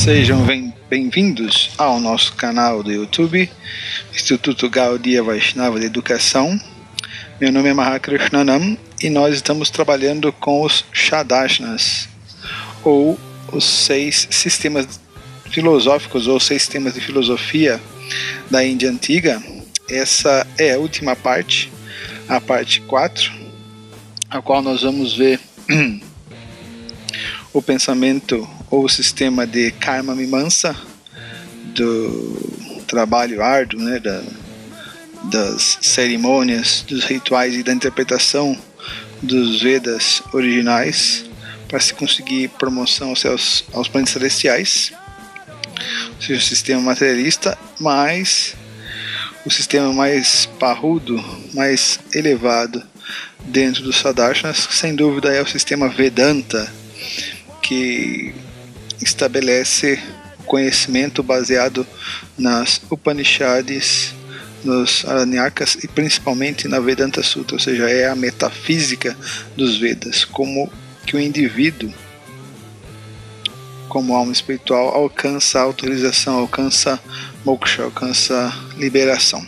Sejam bem-vindos ao nosso canal do YouTube, Instituto Gaudiya Vaishnava de Educação. Meu nome é Mahakrishnanam e nós estamos trabalhando com os Shadasanas, ou os 6 sistemas filosóficos ou 6 sistemas de filosofia da Índia Antiga. Essa é a última parte, a parte 4, a qual nós vamos ver o pensamento ou o sistema de Karma Mimamsa, do trabalho árduo, né, das cerimônias, dos rituais e da interpretação dos Vedas originais para se conseguir promoção aos planetas celestiais, ou seja, o sistema materialista, mas o sistema mais parrudo, mais elevado dentro dos Shadasanas, sem dúvida é o sistema Vedanta, que estabelece conhecimento baseado nas Upanishads, nos Aranyakas e principalmente na Vedanta Sutra, ou seja, é a metafísica dos Vedas, como que o indivíduo, como alma espiritual, alcança a autorização, alcança moksha, alcança liberação.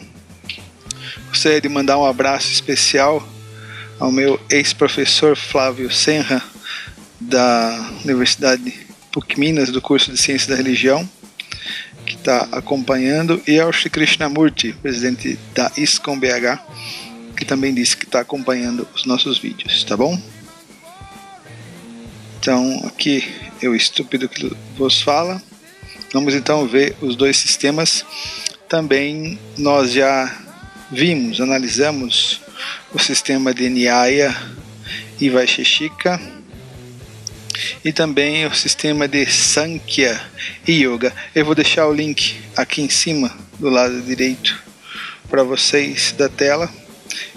Gostaria de mandar um abraço especial ao meu ex-professor Flávio Senra, da Universidade PUC Minas, do curso de Ciência da Religião, que está acompanhando, e ao Shri Krishnamurti, presidente da ISKCON BH, que também disse que está acompanhando os nossos vídeos, tá bom? Então, aqui eu, estúpido que vos fala. Vamos então ver os 2 sistemas. Também nós já vimos, analisamos o sistema de Nyaya e Vaisheshika, e também o sistema de Sankhya e Yoga. Eu vou deixar o link aqui em cima, do lado direito, para vocês da tela,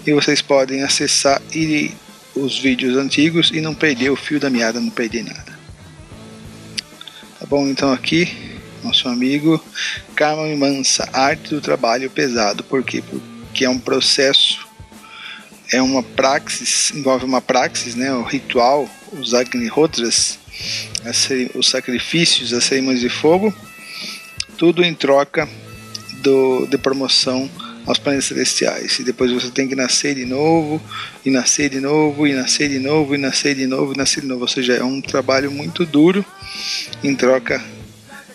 e vocês podem acessar os vídeos antigos e não perder o fio da meada, não perder nada. Tá bom? Então aqui, nosso amigo Karma Mimamsa, arte do trabalho pesado. Por quê? Porque é um processo, é uma praxis, envolve uma praxis, né? O ritual, os Agnihotras, os sacrifícios, as cerimônias de fogo, tudo em troca de promoção aos planetas celestiais. E depois você tem que nascer de novo, e nascer de novo, e nascer de novo, e nascer de novo, e nascer de novo. Ou seja, é um trabalho muito duro em troca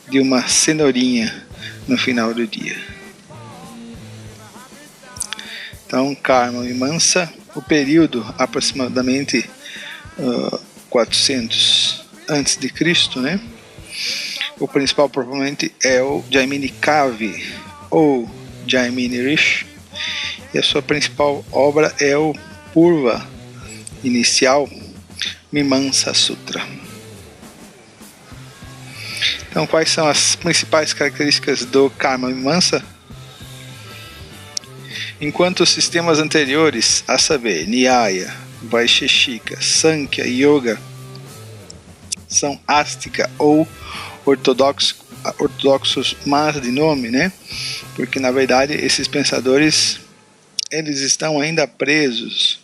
de uma cenourinha no final do dia. Então, Karma Mimamsa, o período aproximadamente 400 antes de Cristo, né? O principal provavelmente é o Jaimini Kavi ou Jaimini Rishi, e a sua principal obra é o Purva inicial Mimamsa Sutra. Então, quais são as principais características do Karma Mimamsa? Enquanto os sistemas anteriores, a saber, Nyaya, Vaisheshika, Sankhya e Yoga, são ástica ou ortodoxos, mas de nome, né? Porque na verdade esses pensadores, eles estão ainda presos,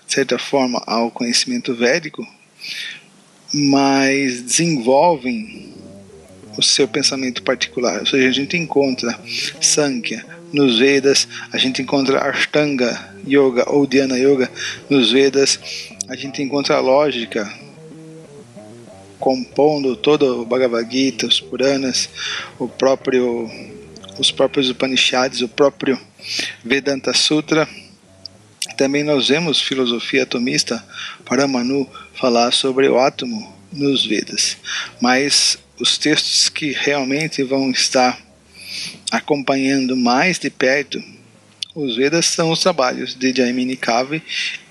de certa forma, ao conhecimento védico, mas desenvolvem o seu pensamento particular. Ou seja, a gente encontra Sankhya nos Vedas, a gente encontra Ashtanga Yoga ou Dhyana Yoga nos Vedas, a gente encontra a lógica compondo todo o Bhagavad Gita, os Puranas, os próprios Upanishads, o próprio Vedanta Sutra. Também nós vemos filosofia atomista para Manu falar sobre o átomo nos Vedas, mas os textos que realmente vão estar acompanhando mais de perto os Vedas são os trabalhos de Jaimini Kavi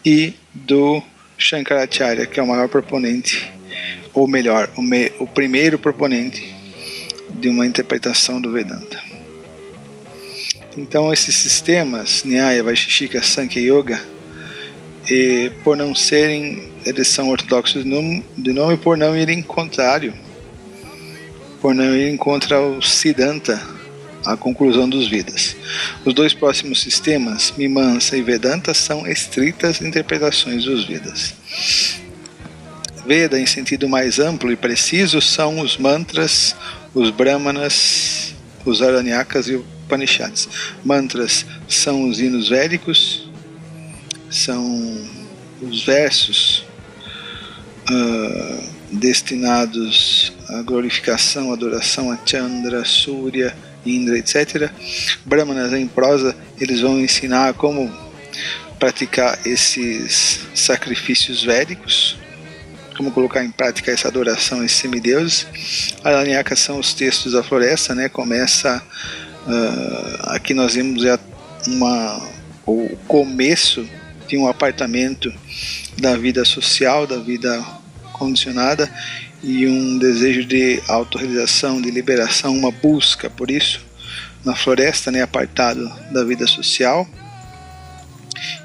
e do Shankaracharya, que é o maior proponente, ou melhor, o primeiro proponente de uma interpretação do Vedanta. Então esses sistemas, Nyaya, Vaisheshika, Sankhya e Yoga, por não serem, eles são ortodoxos de nome, por não irem contrário, por não irem contra o Siddhanta, a conclusão dos Vedas. Os 2 próximos sistemas, Mimamsa e Vedanta, são estritas interpretações dos Vedas. Veda, em sentido mais amplo e preciso, são os mantras os Brahmanas, os Aranyakas e os Upanishads. Mantras são os hinos védicos, são os versos destinados à glorificação, adoração a Chandra, Surya, Indra, etc. Brahmanas em prosa, eles vão ensinar como praticar esses sacrifícios védicos, como colocar em prática essa adoração a esses semideuses. Aranyakas são os textos da floresta, né? Começa aqui nós vemos o começo de um apartamento da vida social, da vida condicionada, e um desejo de autorrealização, de liberação, uma busca por isso na floresta, né, apartado da vida social.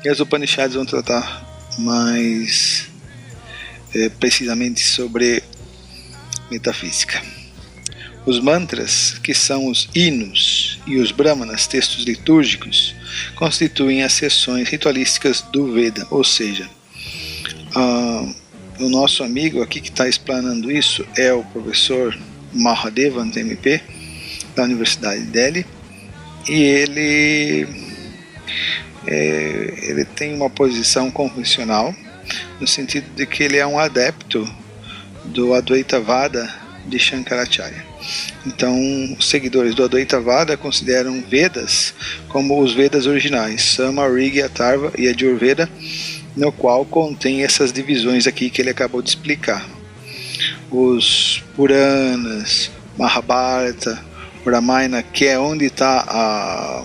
E as Upanishads vão tratar mais precisamente sobre metafísica. Os mantras, que são os hinos, e os brahmanas, textos litúrgicos, constituem as seções ritualísticas do Veda, ou seja, o nosso amigo aqui que está explanando isso é o professor Mahadevan MP, da Universidade de Delhi, e ele tem uma posição convencional, no sentido de que ele é um adepto do Advaitavada de Shankaracharya. Então, os seguidores do Advaitavada consideram Vedas como os Vedas originais, Sama, Riga, Atharva e Yajurveda, no qual contém essas divisões aqui que ele acabou de explicar. Os Puranas, Mahabharata, Ramayana, que é onde está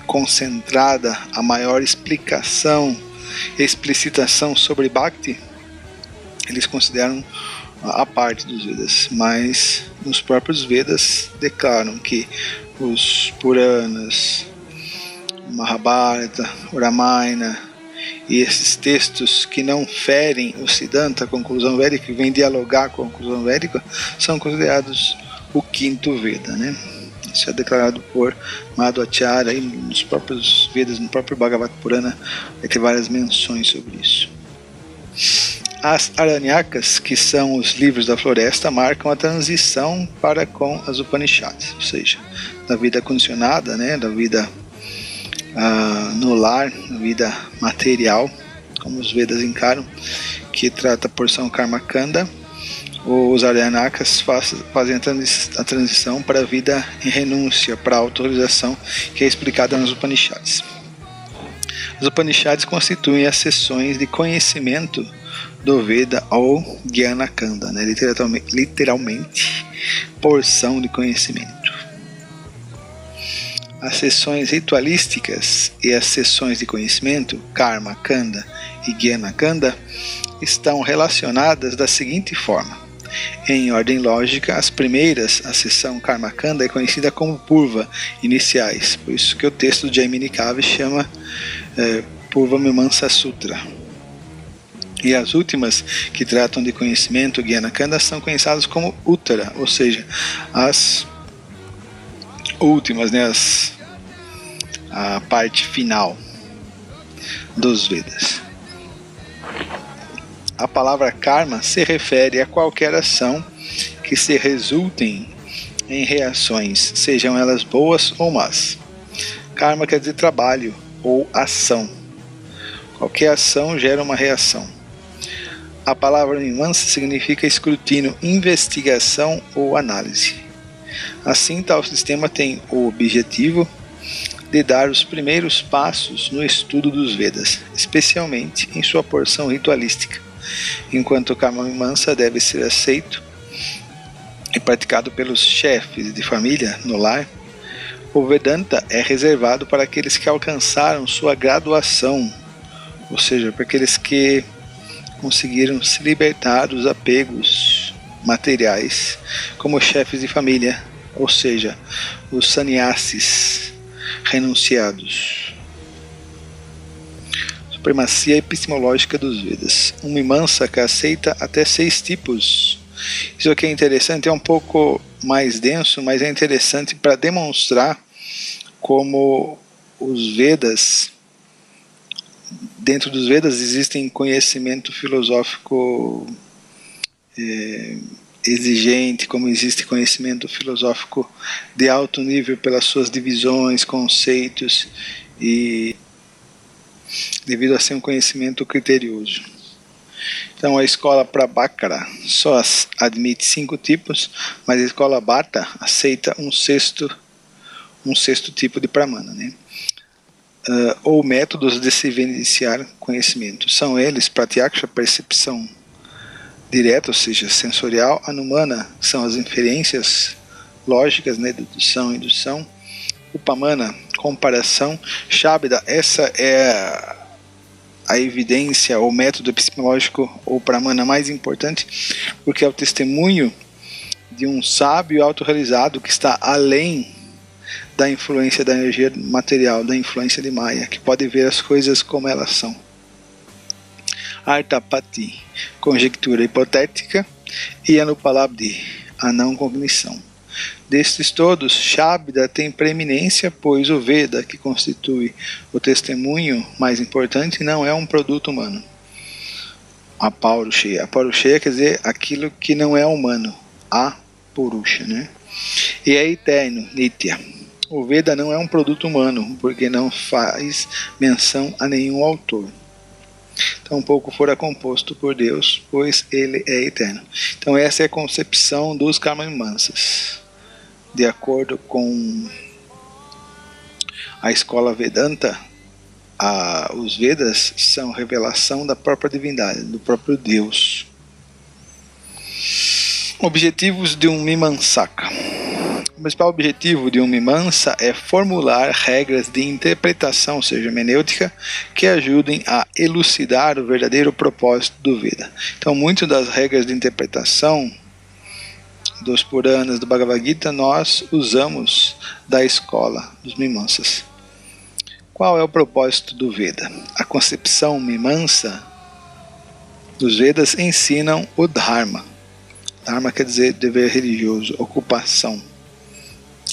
concentrada a maior explicação, explicitação sobre Bhakti, eles consideram a parte dos Vedas, mas nos próprios Vedas declaram que os Puranas, Mahabharata, Ramayana e esses textos que não ferem o Siddhanta, a conclusão védica, que vem dialogar com a conclusão védica, são considerados o quinto Veda, né? Isso é declarado por Madhvacharya e nos próprios Vedas, no próprio Bhagavad Purana, vai ter várias menções sobre isso. As Aranyakas, que são os livros da floresta, marcam a transição para com as Upanishads, ou seja, da vida condicionada, né, da vida no lar, da vida material, como os Vedas encaram, que trata a porção Karmakanda. Os Aranyakas fazem a transição para a vida em renúncia, para a autorização, que é explicada nas Upanishads. As Upanishads constituem as seções de conhecimento do Veda ou Gyanakanda, né? Literalmente, porção de conhecimento. As seções ritualísticas e as seções de conhecimento, Karma Kanda e Gyanakanda, estão relacionadas da seguinte forma. Em ordem lógica, as primeiras, a seção Karma Kanda, é conhecida como Purva, iniciais, por isso que o texto de Jaimini Kavi chama Purva Mimamsa Sutra. E as últimas, que tratam de conhecimento, Gyanakanda, são conhecidas como Uttara, ou seja, as últimas, né, a parte final dos Vedas. A palavra karma se refere a qualquer ação que se resultem em reações, sejam elas boas ou más. Karma quer dizer trabalho ou ação. Qualquer ação gera uma reação. A palavra mimamsa significa escrutínio, investigação ou análise. Assim, tal sistema tem o objetivo de dar os primeiros passos no estudo dos Vedas, especialmente em sua porção ritualística, enquanto o Karma Mimamsa deve ser aceito e praticado pelos chefes de família no lar. O Vedanta é reservado para aqueles que alcançaram sua graduação, ou seja, para aqueles que conseguiram se libertar dos apegos materiais, como chefes de família, ou seja, os sannyasis renunciados. Supremacia epistemológica dos Vedas. Um Mimamsaka aceita até 6 tipos. Isso aqui é interessante, é um pouco mais denso, mas é interessante para demonstrar como os Vedas, dentro dos Vedas existem conhecimento filosófico exigente, como existe conhecimento filosófico de alto nível pelas suas divisões, conceitos e devido a ser um conhecimento criterioso. Então a escola Prabhakara só admite 5 tipos, mas a escola Bharata aceita um sexto tipo de Pramana, né? Ou métodos de se evidenciar conhecimento. São eles Pratyaksha, percepção direta, ou seja, sensorial; Anumana, são as inferências lógicas, né, dedução e indução; Upamana, comparação; Shabda, essa é a evidência ou método epistemológico ou pramana mais importante, porque é o testemunho de um sábio autorrealizado que está além da influência da energia material, da influência de Maya, que pode ver as coisas como elas são. Artapati, conjectura hipotética; e Anupalabdhi, a não cognição. Destes todos, Shabda tem preeminência, pois o Veda, que constitui o testemunho mais importante, não é um produto humano. A Paurusheya quer dizer aquilo que não é humano, a Purusha, né? E é eterno, Nitya. O Veda não é um produto humano, porque não faz menção a nenhum autor. Tampouco fora composto por Deus, pois ele é eterno. Então essa é a concepção dos Karmamimamsas. De acordo com a escola Vedanta, os Vedas são revelação da própria divindade, do próprio Deus. Objetivos de um Mimamsaka. O principal objetivo de um Mimamsa é formular regras de interpretação, ou seja, hermenêutica, que ajudem a elucidar o verdadeiro propósito do Veda. Então, muitas das regras de interpretação dos Puranas, do Bhagavad Gita, nós usamos da escola dos Mimamsas. Qual é o propósito do Veda? A concepção Mimamsa dos Vedas ensinam o Dharma. Dharma quer dizer dever religioso, ocupação,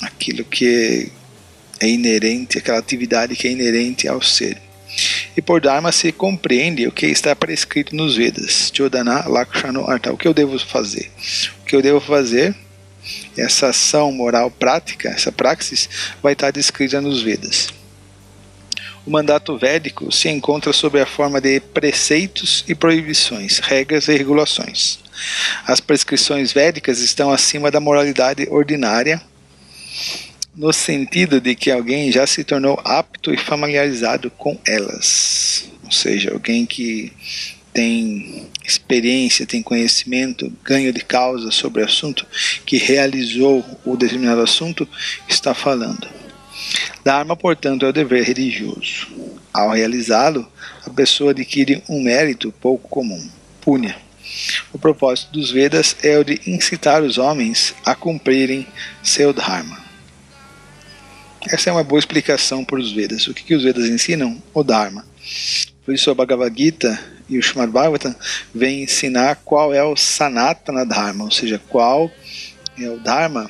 aquilo que é inerente, aquela atividade que é inerente ao ser. E por Dharma se compreende o que está prescrito nos Vedas. Chodana Lakshano Artha. O que eu devo fazer? O que eu devo fazer, essa ação moral prática, essa praxis, vai estar descrita nos Vedas. O mandato védico se encontra sob a forma de preceitos e proibições, regras e regulações. As prescrições védicas estão acima da moralidade ordinária, no sentido de que alguém já se tornou apto e familiarizado com elas. Ou seja, alguém que tem experiência, tem conhecimento, ganho de causa sobre o assunto, que realizou o determinado assunto, está falando. Dharma, portanto, é o dever religioso. Ao realizá-lo, a pessoa adquire um mérito pouco comum, punya. O propósito dos Vedas é o de incitar os homens a cumprirem seu Dharma. Essa é uma boa explicação para os Vedas. O que os Vedas ensinam? O Dharma. Por isso a Bhagavad Gita e o Srimad Bhagavatam vêm ensinar qual é o Sanatana Dharma, ou seja, qual é o Dharma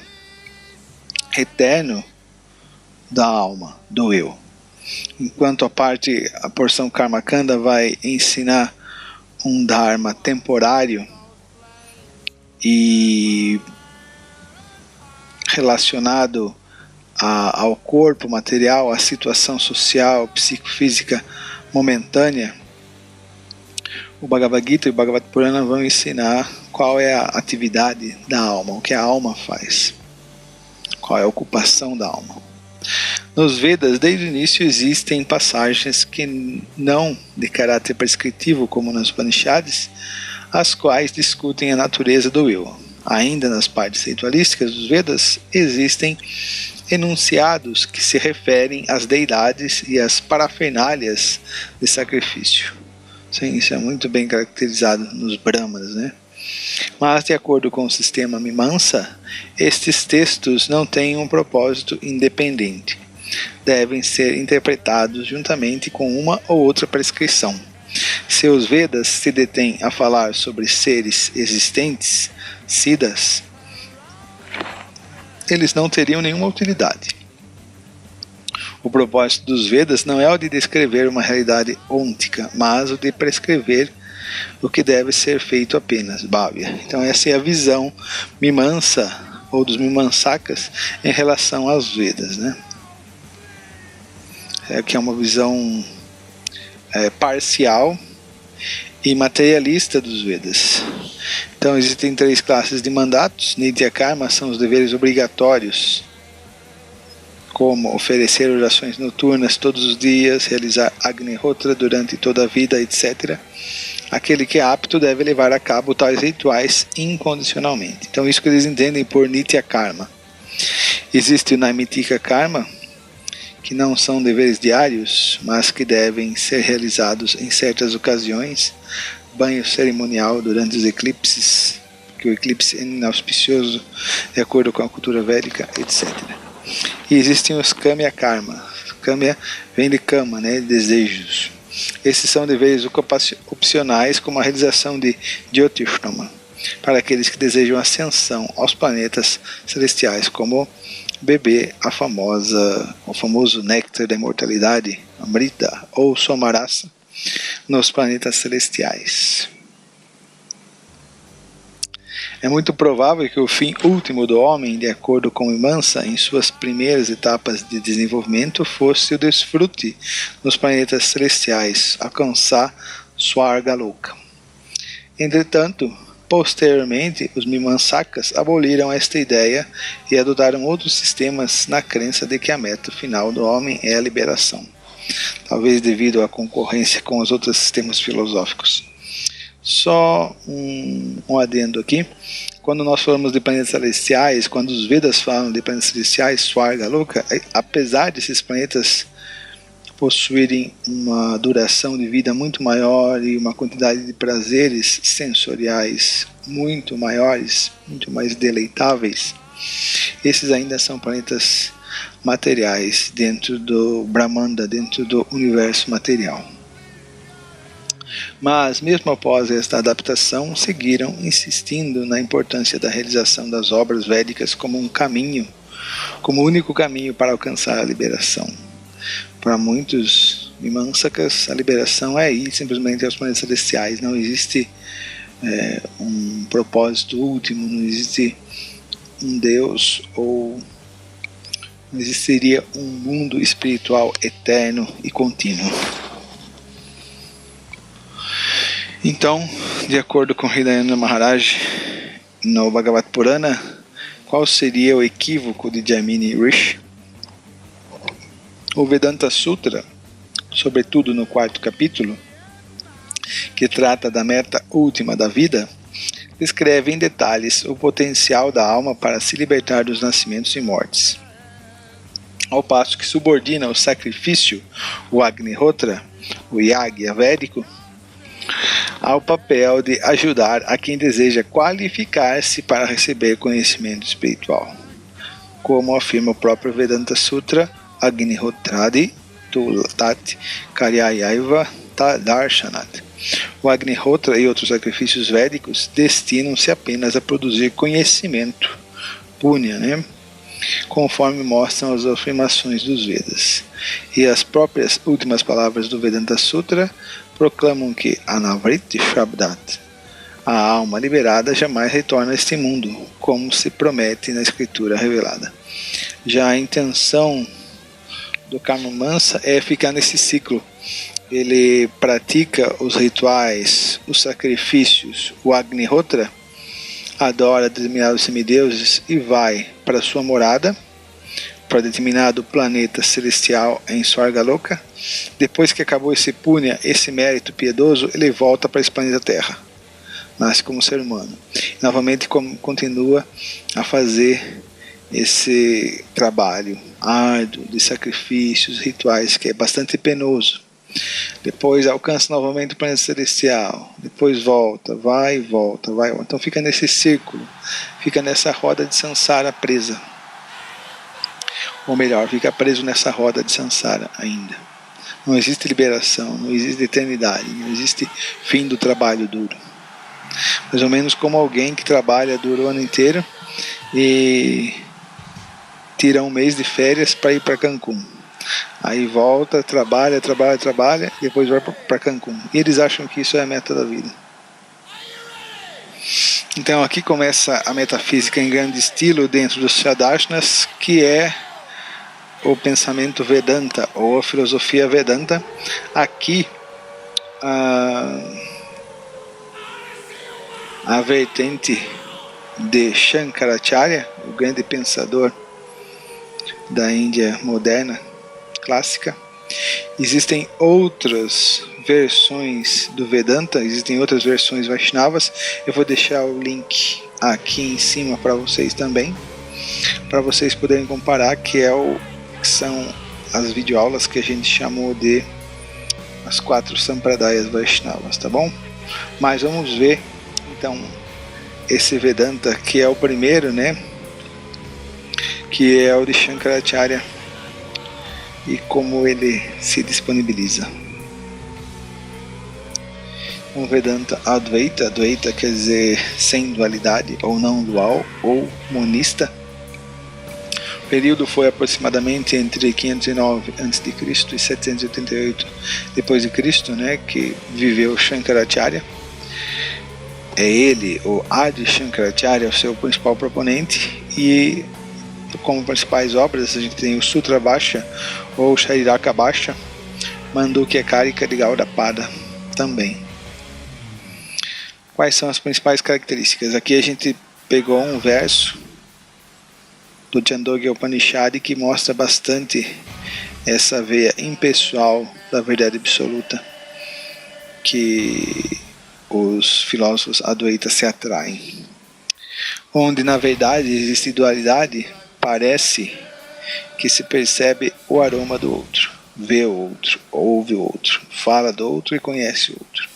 eterno da alma, do eu. Enquanto a porção Karmakanda vai ensinar um Dharma temporário e relacionado ao corpo material, à situação social, psicofísica momentânea, o Bhagavad Gita e o Bhagavad Purana vão ensinar qual é a atividade da alma, o que a alma faz, qual é a ocupação da alma. Nos Vedas, desde o início, existem passagens que não de caráter prescritivo, como nas Upanishads, as quais discutem a natureza do eu. Ainda nas partes ritualísticas dos Vedas, existem enunciados que se referem às deidades e às parafernálias de sacrifício. Sim, isso é muito bem caracterizado nos Brahmanas, né? Mas, de acordo com o sistema Mimamsa, estes textos não têm um propósito independente. Devem ser interpretados juntamente com uma ou outra prescrição. Se os Vedas se detêm a falar sobre seres existentes, Siddhas, eles não teriam nenhuma utilidade. O propósito dos Vedas não é o de descrever uma realidade ôntica, mas o de prescrever o que deve ser feito apenas, bhavya. Então essa é a visão Mimamsa, ou dos Mimamsakas, em relação aos Vedas, né? Que é uma visão parcial e materialista dos Vedas. Então existem 3 classes de mandatos. Nitya Karma são os deveres obrigatórios, como oferecer orações noturnas todos os dias, realizar Agnihotra durante toda a vida, etc. Aquele que é apto deve levar a cabo tais rituais incondicionalmente. Então isso que eles entendem por Nitya Karma. Existe o Naimittika Karma, que não são deveres diários, mas que devem ser realizados em certas ocasiões, banho cerimonial durante os eclipses, que o eclipse é inauspicioso de acordo com a cultura védica, etc. E existem os Kamya Karma. Kamya vem de Kama, né, desejos. Esses são deveres opcionais, como a realização de Jyotishrama, para aqueles que desejam ascensão aos planetas celestiais, como beber o famoso néctar da imortalidade, Amrita ou Somarasa, nos planetas celestiais. É muito provável que o fim último do homem, de acordo com Mimamsa, em suas primeiras etapas de desenvolvimento, fosse o desfrute nos planetas celestiais, alcançar Swargaloka. Entretanto, posteriormente, os Mimamsakas aboliram esta ideia e adotaram outros sistemas na crença de que a meta final do homem é a liberação, talvez devido à concorrência com os outros sistemas filosóficos. Só um adendo aqui. Quando nós falamos de planetas celestiais, quando os Vedas falam de planetas celestiais, Swargaloka, apesar desses planetas possuírem uma duração de vida muito maior e uma quantidade de prazeres sensoriais muito maiores, muito mais deleitáveis, esses ainda são planetas materiais dentro do Brahmanda, dentro do universo material. Mas, mesmo após esta adaptação, seguiram insistindo na importância da realização das obras védicas como um caminho, como o único caminho para alcançar a liberação. Para muitos Mimamsakas, a liberação é ir simplesmente aos planetas celestiais. Não existe um propósito último, não existe um Deus, ou não existiria um mundo espiritual eterno e contínuo. Então, de acordo com Hridayana Maharaj, no Bhagavad Purana, qual seria o equívoco de Jaimini Rishi? O Vedanta Sutra, sobretudo no 4º capítulo, que trata da meta última da vida, descreve em detalhes o potencial da alma para se libertar dos nascimentos e mortes. Ao passo que subordina o sacrifício, o Agnihotra, o Yagya védico, ao papel de ajudar a quem deseja qualificar-se para receber conhecimento espiritual. Como afirma o próprio Vedanta Sutra, Agnihotradi Tulat Karyayaiva Darshanat. O Agnihotra e outros sacrifícios védicos destinam-se apenas a produzir conhecimento, punya, né? Conforme mostram as afirmações dos Vedas. E as próprias últimas palavras do Vedanta Sutra proclamam que Anavriti Shabdat, a alma liberada jamais retorna a este mundo, como se promete na escritura revelada. Já a intenção do Karma Mansa é ficar nesse ciclo. Ele pratica os rituais, os sacrifícios, o Agnihotra, adora determinados semideuses e vai para sua morada, para determinado planeta celestial em Swargaloka. Depois que acabou esse punya, esse mérito piedoso, ele volta para esse planeta Terra. Nasce como ser humano. Novamente continua a fazer esse trabalho árduo de sacrifícios, rituais, que é bastante penoso. Depois alcança novamente o planeta celestial. Depois volta, vai e volta, vai. Então fica nesse círculo, fica nessa roda de samsara presa. Ou melhor, fica preso nessa roda de samsara ainda. Não existe liberação, não existe eternidade, não existe fim do trabalho duro. Mais ou menos como alguém que trabalha duro o ano inteiro e tira um mês de férias para ir para Cancún. Aí volta, trabalha, depois vai para Cancún. E eles acham que isso é a meta da vida. Então aqui começa a metafísica em grande estilo dentro dos Sadhashanas, que é o pensamento Vedanta, ou a filosofia Vedanta. Aqui a vertente de Shankaracharya, o grande pensador da Índia moderna, clássica. Existem outras versões do Vedanta, existem outras versões Vaishnavas. Eu vou deixar o link aqui em cima para vocês também, para vocês poderem comparar, que são as videoaulas que a gente chamou de as 4 Sampradayas Vaishnavas, tá bom? Mas vamos ver então esse Vedanta, que é o primeiro, né? Que é o de Shankaracharya, e como ele se disponibiliza. Um Vedanta Advaita, Advaita quer dizer sem dualidade, ou não dual, ou monista. O período foi aproximadamente entre 509 a.C. e 788 d.C., né, que viveu Shankaracharya. É ele, o Adi Shankaracharya, o seu principal proponente, e como principais obras a gente tem o Sutra Bhashya, ou Shariraka Bhashya, Mandukya Karika de Gaudapada também. Quais são as principais características? Aqui a gente pegou um verso do Chandogya Upanishad que mostra bastante essa veia impessoal da verdade absoluta que os filósofos Advaita se atraem. Onde na verdade existe dualidade, parece que se percebe o aroma do outro, vê o outro, ouve o outro, fala do outro e conhece o outro.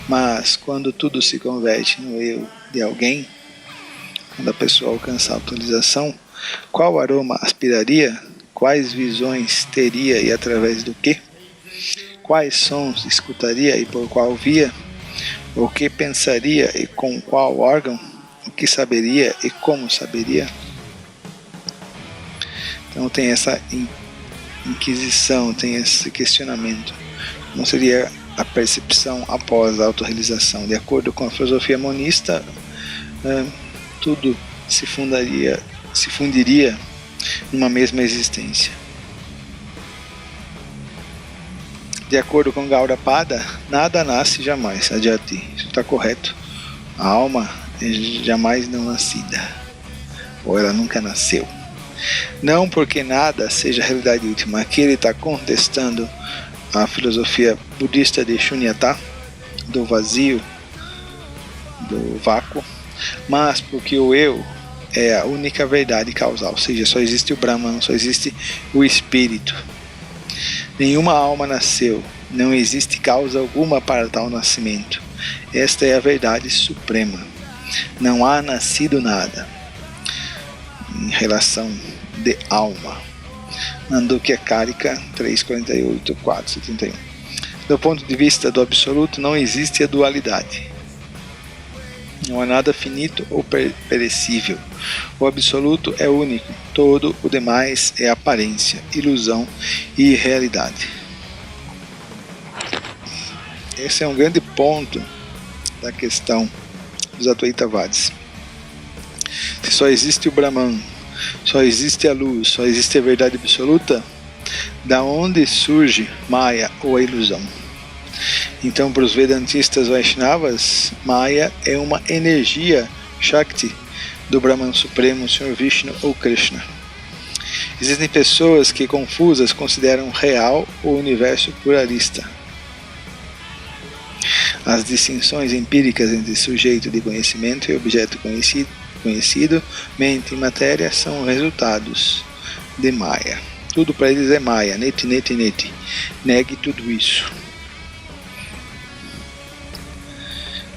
Mas quando tudo se converte no eu de alguém, quando a pessoa alcança a autorização, qual aroma aspiraria? Quais visões teria e através do que? Quais sons escutaria e por qual via? O que pensaria e com qual órgão? O que saberia e como saberia? Então tem essa inquisição, tem esse questionamento. Como seria a percepção após a autorrealização? De acordo com a filosofia monista, tudo se fundiria numa mesma existência. De acordo com Gaudapada, nada nasce jamais, Adyati. Isso está correto. A alma é jamais não nascida, ou ela nunca nasceu. Não porque nada seja a realidade última. Aqui ele está contestando a filosofia budista de Shunyata, do vazio, do vácuo, mas porque o eu é a única verdade causal, ou seja, só existe o Brahman, só existe o Espírito. Nenhuma alma nasceu, não existe causa alguma para tal nascimento. Esta é a verdade suprema. Não há nascido nada em relação de alma. Mandukya Karika 348, 471. Do ponto de vista do absoluto, não existe a dualidade. Não há nada finito ou perecível. O absoluto é único. Todo o demais é aparência, ilusão e irrealidade. Esse é um grande ponto da questão dos Advaitavadis. Se só existe o Brahman, só existe a luz, só existe a verdade absoluta, da onde surge Maya ou a ilusão? Então, para os Vedantistas Vaishnavas, Maya é uma energia Shakti do Brahman Supremo, Sr. Vishnu ou Krishna. Existem pessoas que, confusas, consideram real o universo pluralista. As distinções empíricas entre sujeito de conhecimento e objeto conhecido, mente e matéria, são resultados de Maya. Tudo para eles é Maya, neti, neti, neti. Negue tudo isso.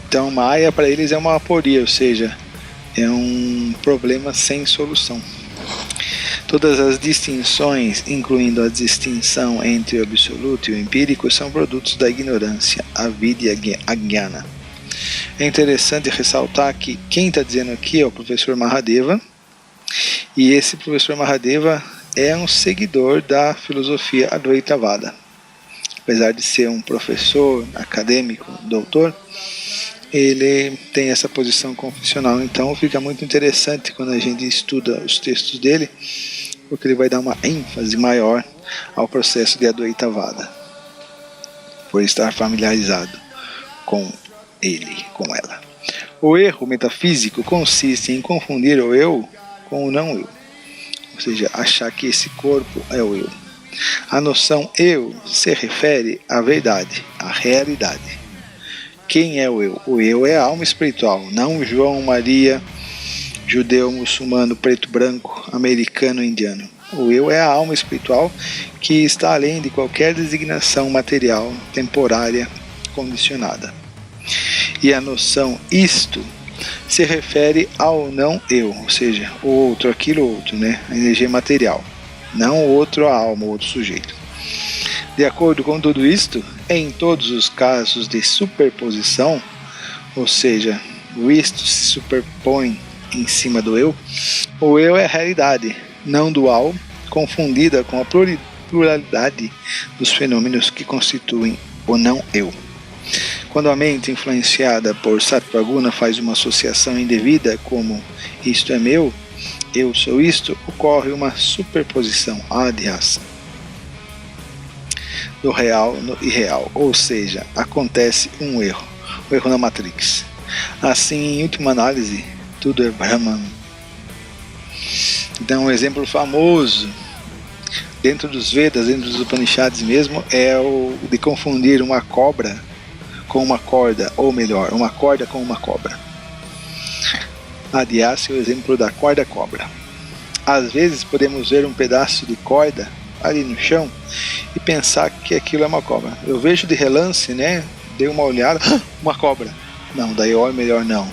Então Maya para eles é uma aporia, ou seja, é um problema sem solução. Todas as distinções, incluindo a distinção entre o absoluto e o empírico, são produtos da ignorância, avidya e ajnana. É interessante ressaltar que quem está dizendo aqui é o professor Mahadeva, e esse professor Mahadeva é um seguidor da filosofia Advaitavada. Apesar de ser um professor acadêmico, doutor, ele tem essa posição confessional. Então fica muito interessante quando a gente estuda os textos dele, porque ele vai dar uma ênfase maior ao processo de Advaitavada, por estar familiarizado com ele, com ela. O erro metafísico consiste em confundir o eu com o não eu, ou seja, achar que esse corpo é o eu. A noção eu se refere à verdade, à realidade. Quem é o eu? O eu é a alma espiritual, não João, Maria, judeu, muçulmano, preto, branco, americano, indiano. O eu é a alma espiritual que está além de qualquer designação material, temporária, condicionada. E a noção isto se refere ao não eu, ou seja, o outro, aquilo outro, né? A energia material, não o outro, a alma, o outro sujeito. De acordo com tudo isto, em todos os casos de superposição, ou seja, o isto se superpõe em cima do eu, o eu é a realidade não dual, confundida com a pluralidade dos fenômenos que constituem o não eu. Quando a mente influenciada por Sattva-guna faz uma associação indevida como isto é meu, eu sou isto, ocorre uma superposição, adhyasa, do real no irreal, ou seja, acontece um erro, o erro na Matrix. Assim, em última análise, tudo é Brahman. Então, um exemplo famoso dentro dos Vedas, dentro dos Upanishads mesmo, é o de confundir uma cobra com uma corda, ou melhor, uma corda com uma cobra. Adhyasa é o exemplo da corda-cobra. Às vezes podemos ver um pedaço de corda ali no chão e pensar que aquilo é uma cobra. Eu vejo de relance, né? Dei uma olhada, uma cobra. Não, daí é melhor não.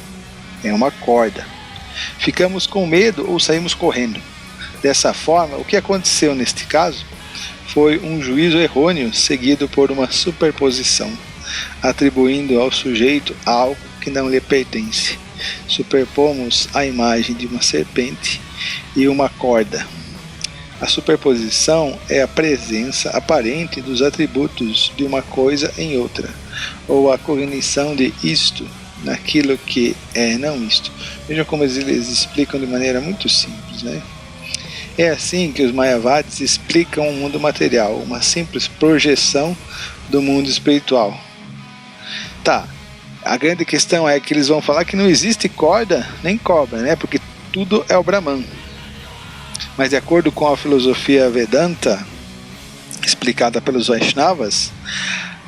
É uma corda. Ficamos com medo ou saímos correndo. Dessa forma, o que aconteceu neste caso foi um juízo errôneo seguido por uma superposição, atribuindo ao sujeito algo que não lhe pertence. Superpomos a imagem de uma serpente e uma corda. A superposição é a presença aparente dos atributos de uma coisa em outra, ou a cognição de isto naquilo que é não isto. Vejam como eles explicam de maneira muito simples, né? É assim que os Mayavadis explicam o mundo material, uma simples projeção do mundo espiritual. Tá, a grande questão é que eles vão falar que não existe corda nem cobra, né? Porque tudo é o Brahman. Mas de acordo com a filosofia Vedanta, explicada pelos Vaishnavas,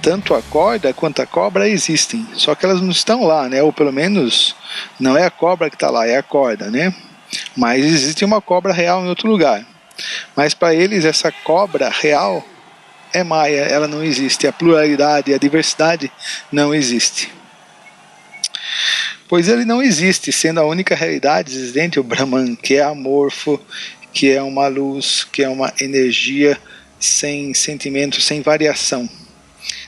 tanto a corda quanto a cobra existem, só que elas não estão lá, né? Ou pelo menos não é a cobra que está lá, é a corda, né? Mas existe uma cobra real em outro lugar. Mas para eles essa cobra real é Maya, ela não existe. A pluralidade, a diversidade não existe. Pois ele não existe, sendo a única realidade existente o Brahman, que é amorfo, que é uma luz, que é uma energia sem sentimento, sem variação.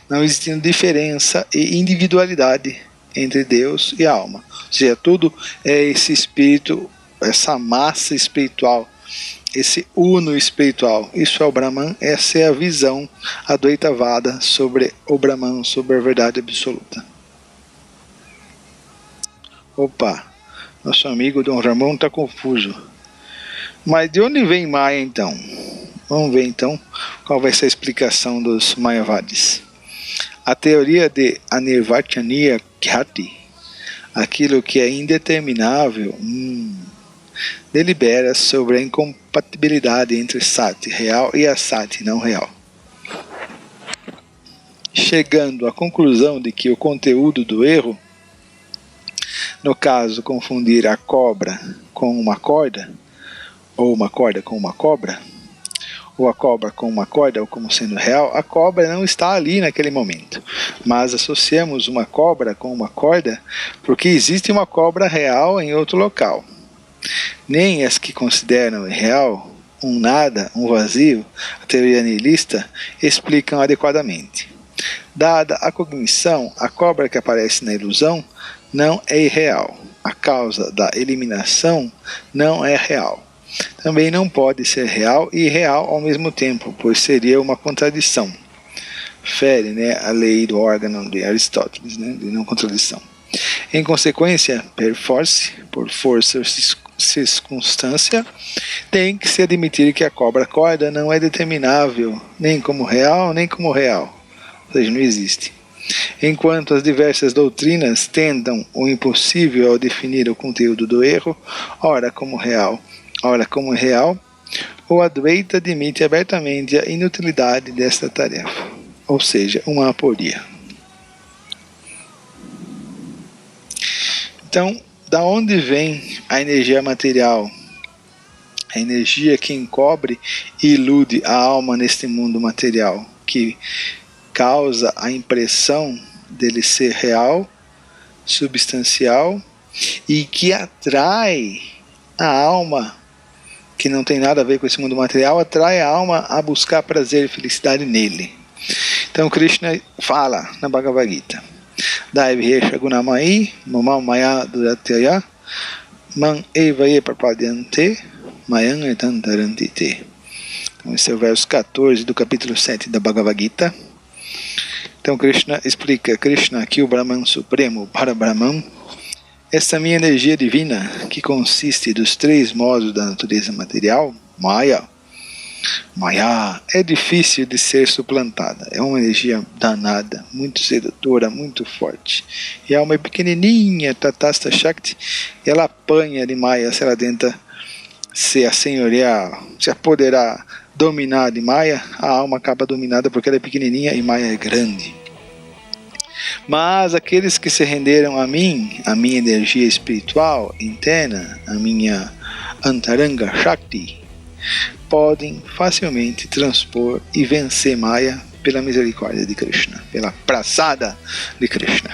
Não existe diferença e individualidade entre Deus e a alma. Ou seja, tudo é esse espírito, essa massa espiritual, esse uno espiritual. Isso é o Brahman, essa é a visão Advaitavada sobre o Brahman, sobre a verdade absoluta. Opa, nosso amigo Dom Ramon está confuso. Mas de onde vem Maya então? Vamos ver então qual vai ser a explicação dos Mayavadis. A teoria de Anirvachaniya Khyati, aquilo que é indeterminável, delibera sobre a incompatibilidade entre Sati real e Asati não real, chegando à conclusão de que o conteúdo do erro, no caso confundir a cobra com uma corda, ou uma corda com uma cobra, ou a cobra com uma corda, ou como sendo real, a cobra não está ali naquele momento. Mas associamos uma cobra com uma corda porque existe uma cobra real em outro local. Nem as que consideram irreal, um nada, um vazio, a teoria nihilista, explicam adequadamente. Dada a cognição, a cobra que aparece na ilusão não é irreal. A causa da eliminação não é real. também não pode ser real e irreal ao mesmo tempo, pois seria uma contradição. Fere, a lei do órgão de Aristóteles, de não contradição. Em consequência, por força ou circunstância, tem que se admitir que a cobra corda não é determinável nem como real, ou seja, não existe. Enquanto as diversas doutrinas tendam o impossível ao definir o conteúdo do erro, ora como real, o Advaita admite abertamente a inutilidade desta tarefa, ou seja, uma aporia. Então, da onde vem a energia material? A energia que encobre e ilude a alma neste mundo material, que causa a impressão dele ser real, substancial, e que atrai a alma, que não tem nada a ver com esse mundo material, atrai a alma a buscar prazer e felicidade nele. Então Krishna fala na Bhagavad Gita: Daivhesha gunamai mamam maya duratyaya man evaye prapadyante mayan etantarantite. Então esse é o verso 14 do capítulo 7 da Bhagavad Gita. Então Krishna explica: Krishna, aqui o Brahman Supremo, para Brahman, esta minha energia divina, que consiste dos 3 modos da natureza material, Maya, é difícil de ser suplantada. É uma energia danada, muito sedutora, muito forte. E a alma é pequenininha, Tatasta Shakti, e ela apanha de Maya se ela tenta se assenhorear, se apoderar, dominar de Maya. A alma acaba dominada porque ela é pequenininha e Maya é grande. Mas aqueles que se renderam a mim, a minha energia espiritual interna, a minha Antaranga Shakti, podem facilmente transpor e vencer Maya pela misericórdia de Krishna, pela praçada de Krishna.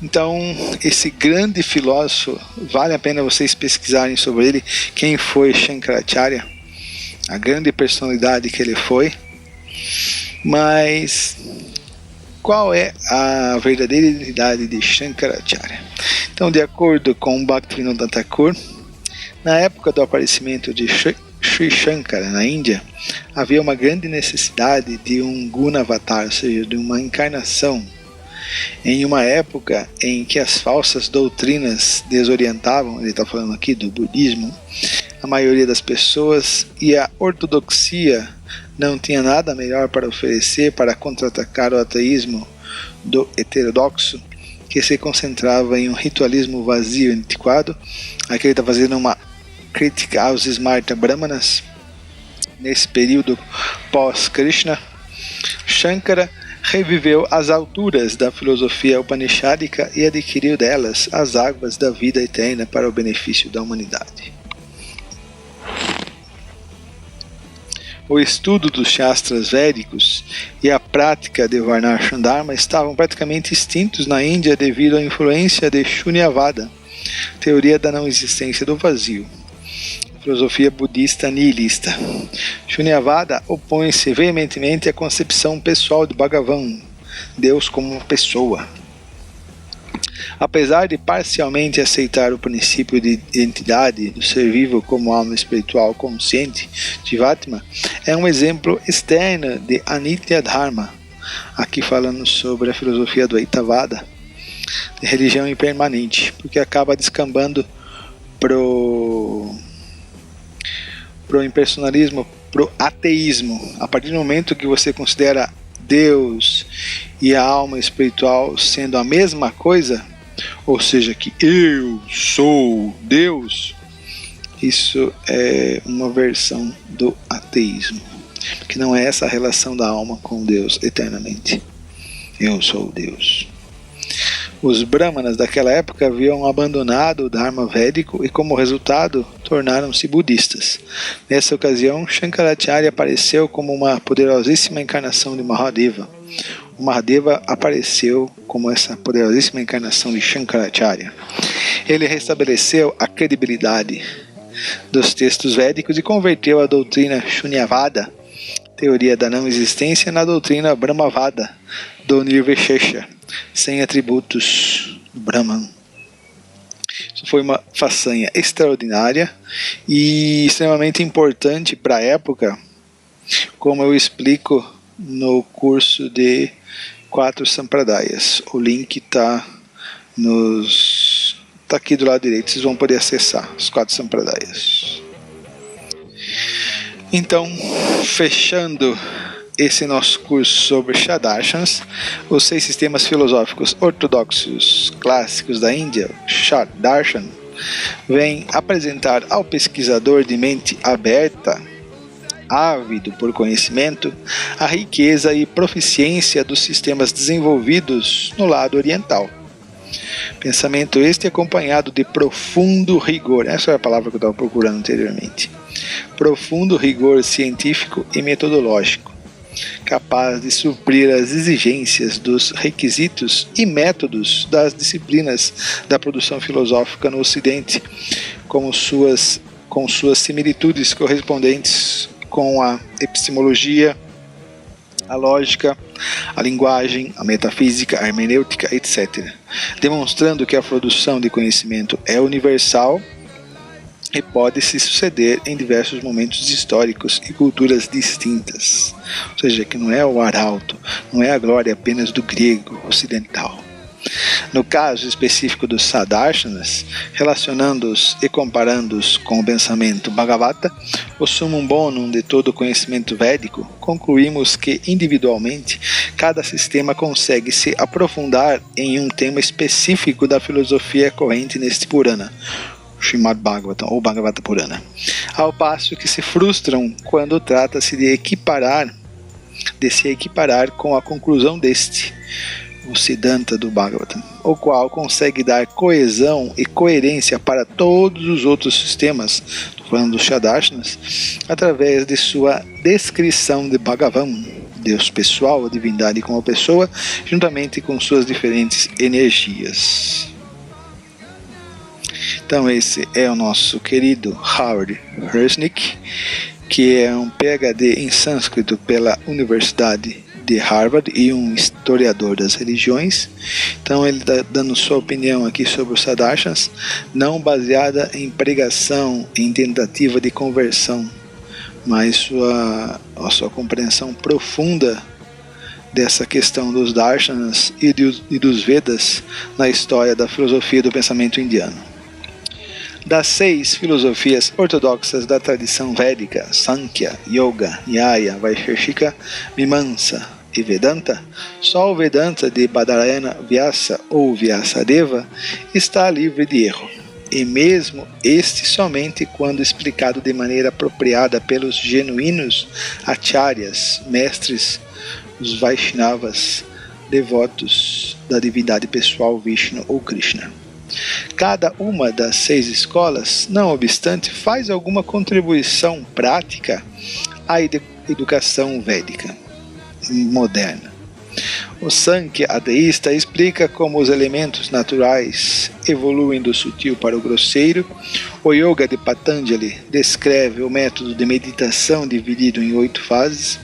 Então, esse grande filósofo, vale a pena vocês pesquisarem sobre ele, quem foi Shankaracharya, a grande personalidade que ele foi. Mas qual é a verdadeira identidade de Shankaracharya? Então, de acordo com Bhaktivinoda Thakur, na época do aparecimento de Sri Shankara na Índia, havia uma grande necessidade de um Gunavatar, ou seja, de uma encarnação, em uma época em que as falsas doutrinas desorientavam, ele está falando aqui do budismo, a maioria das pessoas, e a ortodoxia não tinha nada melhor para oferecer para contra-atacar o ateísmo do heterodoxo, que se concentrava em um ritualismo vazio e antiquado. Aqui ele está fazendo uma crítica aos Smarta Brahmanas. Nesse período pós-Krishna, Shankara reviveu as alturas da filosofia upanishádica e adquiriu delas as águas da vida eterna para o benefício da humanidade. O estudo dos Shastras védicos e a prática de Varnashram Dharma estavam praticamente extintos na Índia devido à influência de Shunyavada, teoria da não existência do vazio, filosofia budista nihilista. Shunyavada opõe-se veementemente à concepção pessoal de Bhagavan, Deus como pessoa. Apesar de parcialmente aceitar o princípio de identidade do ser vivo como alma espiritual consciente, Jivatma é um exemplo externo de Anitya Dharma, aqui falando sobre a filosofia do Advaita, de religião impermanente, porque acaba descambando pro impersonalismo, pro ateísmo. A partir do momento que você considera Deus e a alma espiritual sendo a mesma coisa, ou seja, que eu sou Deus, isso é uma versão do ateísmo, porque não é essa a relação da alma com Deus eternamente. Eu sou Deus. Os brahmanas daquela época haviam abandonado o Dharma védico e, como resultado, tornaram-se budistas. Nessa ocasião, Shankaracharya apareceu como uma poderosíssima encarnação de Mahadeva. O Mahadeva apareceu como essa poderosíssima encarnação de Shankaracharya. Ele restabeleceu a credibilidade dos textos védicos e converteu a doutrina Shunyavada, teoria da não existência, na doutrina Brahmavada, do Nirvishesha, sem atributos do Brahman. Isso foi uma façanha extraordinária e extremamente importante para a época, como eu explico no curso de 4 Sampradayas. O link está aqui do lado direito, vocês vão poder acessar os 4 Sampradayas. Então, fechando esse nosso curso sobre Shadarshans, os 6 sistemas filosóficos ortodoxos clássicos da Índia, Shadarshan, vem apresentar ao pesquisador de mente aberta, ávido por conhecimento, a riqueza e proficiência dos sistemas desenvolvidos no lado oriental. Pensamento este acompanhado de profundo rigor, essa é a palavra que eu estava procurando anteriormente, profundo rigor científico e metodológico, capaz de suprir as exigências dos requisitos e métodos das disciplinas da produção filosófica no Ocidente, com suas similitudes correspondentes com a epistemologia, a lógica, a linguagem, a metafísica, a hermenêutica, etc., demonstrando que a produção de conhecimento é universal e pode se suceder em diversos momentos históricos e culturas distintas. Ou seja, que não é o arauto, não é a glória apenas do grego ocidental. No caso específico dos Sadarshanas, relacionando-os e comparando-os com o pensamento Bhagavata, o sumum bonum de todo o conhecimento védico, concluímos que, individualmente, cada sistema consegue se aprofundar em um tema específico da filosofia corrente neste Purana, Srimad Bhagavatam ou Bhagavata Purana, ao passo que se frustram quando trata-se de se equiparar com a conclusão deste, o Siddhanta do Bhagavatam, o qual consegue dar coesão e coerência para todos os outros sistemas, estou falando dos Shadarshanas, através de sua descrição de Bhagavan, Deus pessoal, a divindade como pessoa, juntamente com suas diferentes energias. Então esse é o nosso querido Howard Resnick, que é um PhD em sânscrito pela Universidade de Harvard e um historiador das religiões. Então ele está dando sua opinião aqui sobre os Sadarshans, não baseada em pregação, em tentativa de conversão, mas a sua compreensão profunda dessa questão dos Darshanas e dos Vedas na história da filosofia do pensamento indiano. Das 6 filosofias ortodoxas da tradição védica, Sankhya, Yoga, Nyaya, Vaisheshika, Mimamsa e Vedanta, só o Vedanta de Badarayana Vyasa ou Vyasadeva está livre de erro, e mesmo este somente quando explicado de maneira apropriada pelos genuínos acharyas, mestres, os Vaishnavas, devotos da divindade pessoal Vishnu ou Krishna. Cada uma das 6 escolas, não obstante, faz alguma contribuição prática à educação védica moderna. O Sankhya ateísta explica como os elementos naturais evoluem do sutil para o grosseiro. O Yoga de Patanjali descreve o método de meditação dividido em 8 fases.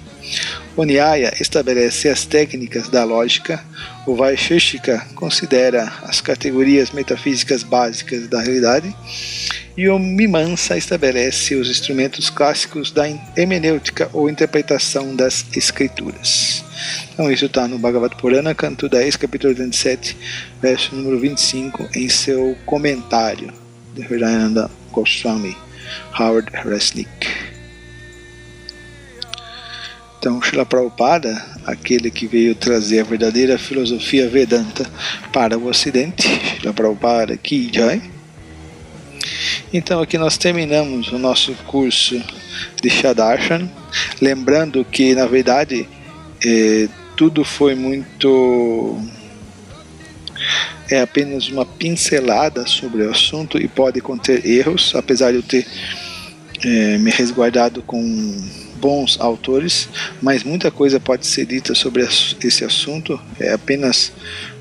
O Nyaya estabelece as técnicas da lógica. O Vaisheshika considera as categorias metafísicas básicas da realidade. E o Mimamsa estabelece os instrumentos clássicos da hermenêutica ou interpretação das escrituras. Então isso está no Bhagavata Purana, canto 10, capítulo 87, verso número 25, em seu comentário de Hridayananda Goswami, Howard Resnick. Então, Srila Prabhupada, aquele que veio trazer a verdadeira filosofia Vedanta para o Ocidente, Srila Prabhupada Ki Jai. Então, aqui nós terminamos o nosso curso de Shadarshan, lembrando que, na verdade, tudo foi muito... é apenas uma pincelada sobre o assunto e pode conter erros, apesar de eu ter me resguardado com bons autores, mas muita coisa pode ser dita sobre esse assunto, é apenas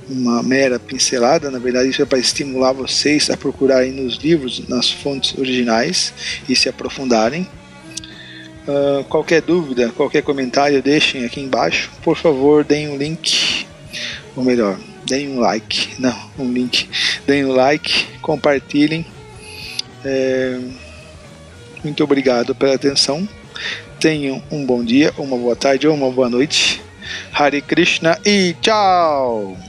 uma mera pincelada. Na verdade, isso é para estimular vocês a procurarem nos livros, nas fontes originais e se aprofundarem. Qualquer dúvida, qualquer comentário, deixem aqui embaixo. Por favor, deem um link, ou melhor, deem um like, não, um link, deem um like, compartilhem. Muito obrigado pela atenção. Tenham um bom dia, uma boa tarde ou uma boa noite. Hare Krishna e tchau!